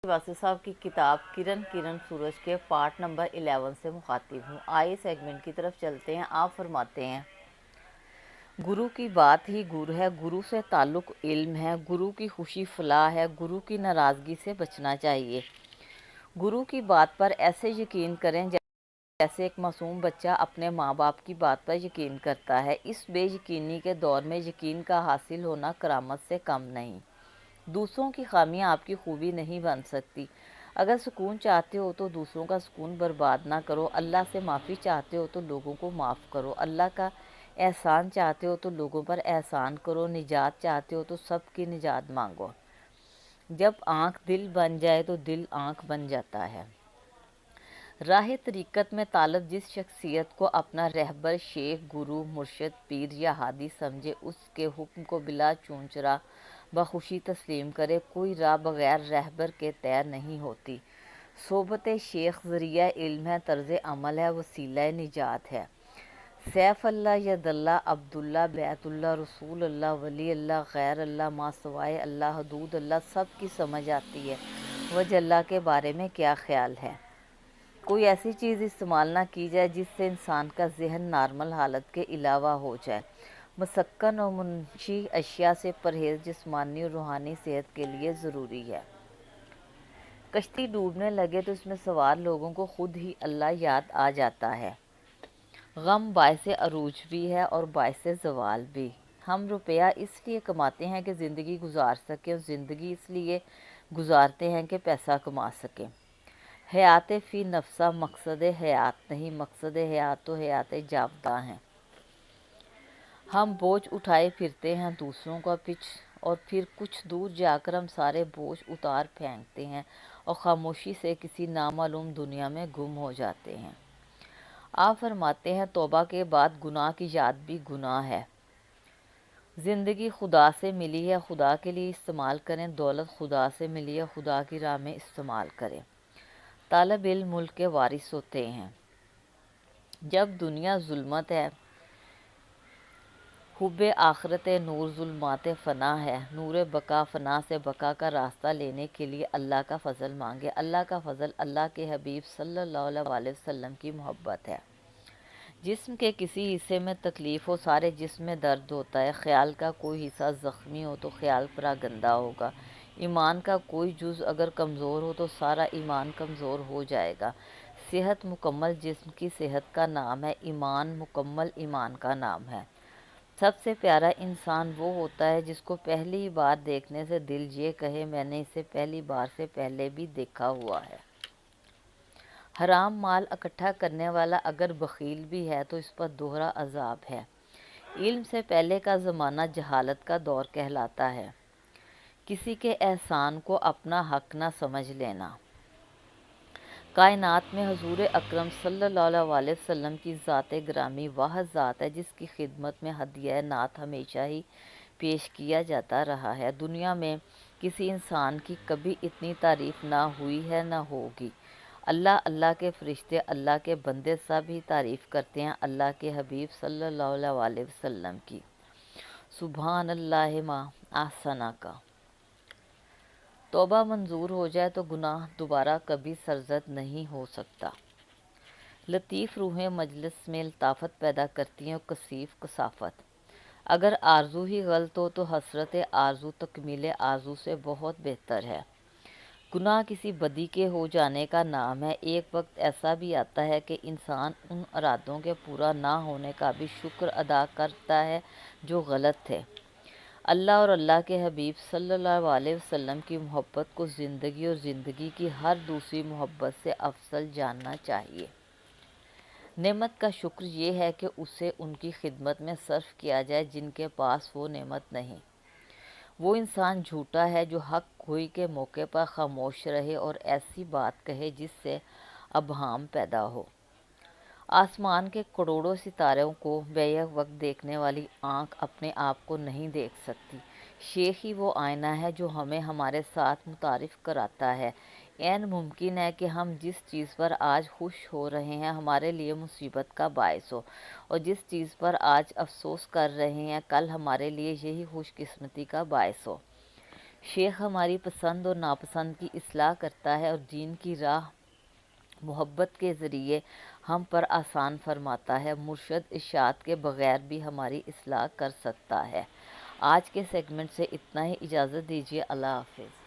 वासु साहब की किताब किरण किरण सूरज के पार्ट नंबर 11 से मुखातिब हूँ। आइए सेगमेंट की तरफ चलते हैं। आप फरमाते हैं, गुरु की बात ही गुरु है, गुरु से ताल्लुक़ इल्म है, गुरु की खुशी फलाह है, गुरु की नाराज़गी से बचना चाहिए। गुरु की बात पर ऐसे यकीन करें जैसे एक मासूम बच्चा अपने माँ बाप की बात पर यकीन करता है। इस बेयकीनी के दौर में यकीन का हासिल होना करामत से कम नहीं। दूसरों की खामियां आपकी खूबी नहीं बन सकती। अगर सुकून चाहते हो तो दूसरों का सुकून बर्बाद ना करो। अल्लाह से माफ़ी चाहते हो तो लोगों को माफ़ करो। अल्लाह का एहसान चाहते हो तो लोगों पर एहसान करो। निजात चाहते हो तो सबकी निजात मांगो। जब आँख दिल बन जाए तो दिल आँख बन जाता है। राह तरीक़त में तालब जिस शख्सियत को अपना रहबर, शेख, गुरु, मुर्शिद, पीर या हादी समझे, उसके हुक्म को बिला चूंचरा बखुशी तस्लीम करे। कोई राह बग़ैर रहबर के तय नहीं होती। सोबत शेख ज़रिया इल्म है, तर्ज़ अमल है, वसीला निजात है। सैफ़ अल्लाह, यदल्ला, अब्दुल्ला, बैतुल्ला, रसूल अल्लाह, वली अल्लाह, गैर अल्लाह, मासवाए अल्लाह, हदूद अल्लाह, सब की समझ आती है। वजह अल्लाह के बारे में क्या ख्याल है। कोई ऐसी चीज़ इस्तेमाल ना की जाए जिससे इंसान का जहन नॉर्मल हालत के अलावा हो जाए। मसक्कन और मुनशी अशिया से परहेज़ जिस्मानी और रूहानी सेहत के लिए ज़रूरी है। कश्ती डूबने लगे तो इसमें सवार लोगों को खुद ही अल्लाह याद आ जाता है। गम बाइसे अरूज भी है और बाइसे ज़वाल भी। हम रुपया इसलिए कमाते हैं कि ज़िंदगी गुजार सकें, और ज़िंदगी इसलिए गुजारते हैं कि पैसा कमा सकें। हयात फ़ी नफ्सा मकसद हयात नहीं, मकसद हयात तो हयात जावदा हैं। हम बोझ उठाए फिरते हैं दूसरों का और फिर कुछ दूर जाकर हम सारे बोझ उतार फेंकते हैं और खामोशी से किसी नामालूम दुनिया में गुम हो जाते हैं। आप फरमाते हैं, तौबा के बाद गुनाह की याद भी गुनाह है। ज़िंदगी खुदा से मिली है, खुदा के लिए इस्तेमाल करें। दौलत खुदा से मिली है, खुदा की राह में इस्तेमाल करें। तालब इल्म मुल्क के वारिस होते हैं। जब दुनिया जुल्मत है, हुब्बे आखरत नूर जुल्मात फ़ना है। नूर बका फ़ना से बका का रास्ता लेने के लिए अल्लाह का फ़ज़ल मांगे। अल्लाह का फ़ज़ल अल्लाह के हबीब सल्लल्लाहु अलैहि वसल्लम की मोहब्बत है। जिस्म के किसी हिस्से में तकलीफ़ हो, सारे जिस्म में दर्द होता है। ख़याल का कोई हिस्सा ज़ख्मी हो तो ख़याल परागंदा होगा। ईमान का कोई जुज़ अगर कमज़ोर हो तो सारा ईमान कमज़ोर हो जाएगा। सेहत मुकम्मल जिस्म की सेहत का नाम है, ईमान मुकम्मल ईमान का नाम है। सबसे प्यारा इंसान वो होता है जिसको पहली बार देखने से दिल ये कहे, मैंने इसे पहली बार से पहले भी देखा हुआ है। हराम माल इकट्ठा करने वाला अगर बख़ील भी है तो इस पर दोहरा अज़ाब है। इल्म से पहले का ज़माना जहालत का दौर कहलाता है। किसी के एहसान को अपना हक न समझ लेना। कायनात में हुज़ूर अकरम सल्लल्लाहु अलैहि वसल्लम की ज़ात ग्रामी वाह ज़ात है जिसकी खिदमत में हदिया नात हमेशा ही पेश किया जाता रहा है। दुनिया में किसी इंसान की कभी इतनी तारीफ़ ना हुई है ना होगी। अल्लाह, अल्लाह के फ़रिश्ते, अल्लाह के बंदे सब ही तारीफ़ करते हैं अल्लाह के हबीब सल्लल्लाहु अलैहि वसल्लम की। सुभान अल्लाह मा ahsana का। तौबा मंजूर हो जाए तो गुनाह दोबारा कभी सरजद नहीं हो सकता। लतीफ़ रूहें मजलिस में लताफ़त पैदा करती हैं और कसीफ कसाफ़त। अगर आरज़ू ही गलत हो तो हसरत आरज़ू तकमील आरज़ू से बहुत बेहतर है। गुनाह किसी बदी के हो जाने का नाम है। एक वक्त ऐसा भी आता है कि इंसान उन इरादों के पूरा ना होने का भी शुक्र अदा करता है जो गलत थे। अल्लाह और अल्लाह के हबीब सल्लल्लाहु अलैहि वसल्लम की मोहब्बत को ज़िंदगी और ज़िंदगी की हर दूसरी मोहब्बत से अफजल जानना चाहिए। नेमत का शुक्र ये है कि उसे उनकी खिदमत में सर्फ किया जाए जिनके पास वो नेमत नहीं। वो इंसान झूठा है जो हक गोई के मौके पर खामोश रहे और ऐसी बात कहे जिससे अबहाम पैदा हो। आसमान के करोड़ों सितारों को बेक वक्त देखने वाली आँख अपने आप को नहीं देख सकती। शेख ही वो आईना है जो हमें हमारे साथ मुतारिफ़ कराता है। ऐन मुमकिन है कि हम जिस चीज़ पर आज खुश हो रहे हैं हमारे लिए मुसीबत का बायस हो, और जिस चीज़ पर आज अफसोस कर रहे हैं कल हमारे लिए यही खुशकिस्मती का बायस हो। شیخ ہماری پسند اور ناپسند کی اصلاح کرتا ہے اور دین کی راہ محبت کے ذریعے ہم پر آسان فرماتا ہے۔ مرشد ارشاد کے بغیر بھی ہماری اصلاح کر سکتا ہے۔ آج کے سیگمنٹ سے اتنا ہی، اجازت دیجیے، اللہ حافظ۔